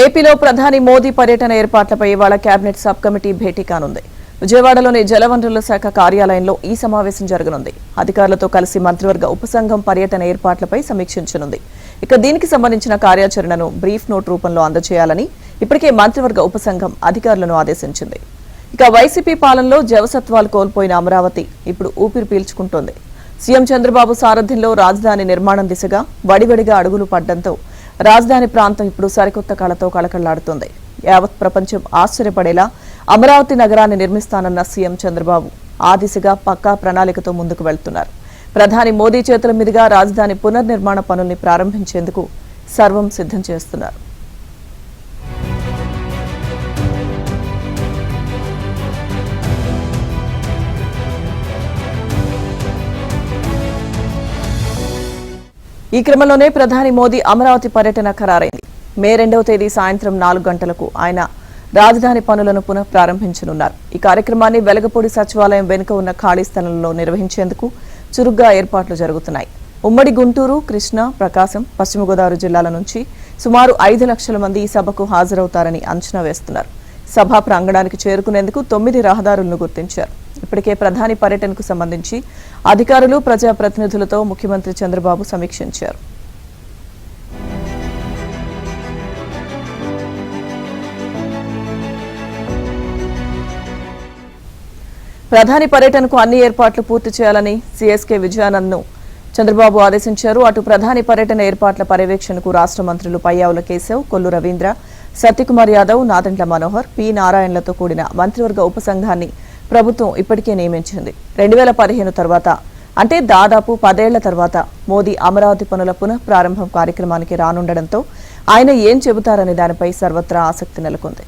ఏపీలో ప్రధాని మోదీ పర్యటన ఏర్పాట్లపై ఇవాళ కేబినెట్ సబ్ కమిటీ భేటీ కానుంది. విజయవాడలోని జలవనరుల శాఖ కార్యాలయంలో ఈ సమావేశం జరగనుంది. అధికారులతో కలిసి మంత్రివర్గ ఉపసంఘం పర్యటన ఏర్పాట్లపై సమీక్షించనుంది. ఇక దీనికి సంబంధించిన కార్యాచరణను బ్రీఫ్ నోట్ రూపంలో అందజేయాలని ఇప్పటికే మంత్రివర్గ ఉపసంఘం అధికారులను ఆదేశించింది. ఇక వైసీపీ పాలనలో జవసత్వాలు కోల్పోయిన అమరావతి ఇప్పుడు ఊపిరి పీల్చుకుంటోంది. సీఎం చంద్రబాబు సారథ్యంలో రాజధాని నిర్మాణం దిశగా వడివడిగా అడుగులు పడ్డంతో రాజధాని ప్రాంతం ఇప్పుడు సరికొత్త కళతో కళకళ్లాడుతోంది. యావత్ ప్రపంచం ఆశ్చర్యపడేలా అమరావతి నగరాన్ని నిర్మిస్తానన్న సీఎం చంద్రబాబు ఆ దిశగా పక్కా ప్రణాళికతో ముందుకు వెళ్తున్నారు. ప్రధాని మోదీ చేతుల మీదుగా రాజధాని పునర్నిర్మాణ పనుల్ని ప్రారంభించేందుకు సర్వం సిద్ధం చేస్తున్నారు. ఈ క్రమంలోనే ప్రధాని మోదీ అమరావతి పర్యటన ఖరారైంది. మే 2వ తేదీ సాయంత్రం 4 గంటలకు ఆయన రాజధాని పనులను పునః ప్రారంభించనున్నారు. ఈ కార్యక్రమాన్ని వెలగపూడి సచివాలయం వెనుక ఉన్న ఖాళీ స్థలంలో నిర్వహించేందుకు చురుగ్గా ఏర్పాట్లు జరుగుతున్నాయి. ఉమ్మడి గుంటూరు, కృష్ణా, ప్రకాశం, పశ్చిమ గోదావరి జిల్లాల నుంచి సుమారు 5 లక్షల మంది ఈ సభకు హాజరవుతారని అంచనా వేస్తున్నారు. సభా ప్రాంగణానికి చేరుకునేందుకు 9 రహదారులను గుర్తించారు. ఇప్పటికే ప్రధాని పర్యటనకు సంబంధించి అధికారులు, ప్రజాప్రతినిధులతో ముఖ్యమంత్రి చంద్రబాబు సమీక్షించారు. ప్రధాని పర్యటనకు అన్ని ఏర్పాట్లు పూర్తి చేయాలని సీఎస్కే విజయానంద్ను చంద్రబాబు ఆదేశించారు. అటు ప్రధాని పర్యటన ఏర్పాట్ల పర్యవేక్షణకు రాష్ట్ర మంత్రులు పయ్యావుల కేశవ్, కొల్లు రవీంద్ర, సత్యకుమార్ యాదవ్, నాదెండ్ల మనోహర్, పి నారాయణలతో కూడిన మంత్రివర్గ ఉపసంఘాన్ని ప్రభుత్వం ఇప్పటికే నియమించింది. 2015 తర్వాత అంటే దాదాపు 10 ఏళ్ల తర్వాత మోదీ అమరావతి పనుల పునః ప్రారంభం కార్యక్రమానికి రానుండడంతో ఆయన ఏం చెబుతారనే దానిపై సర్వత్రా ఆసక్తి నెలకొంది.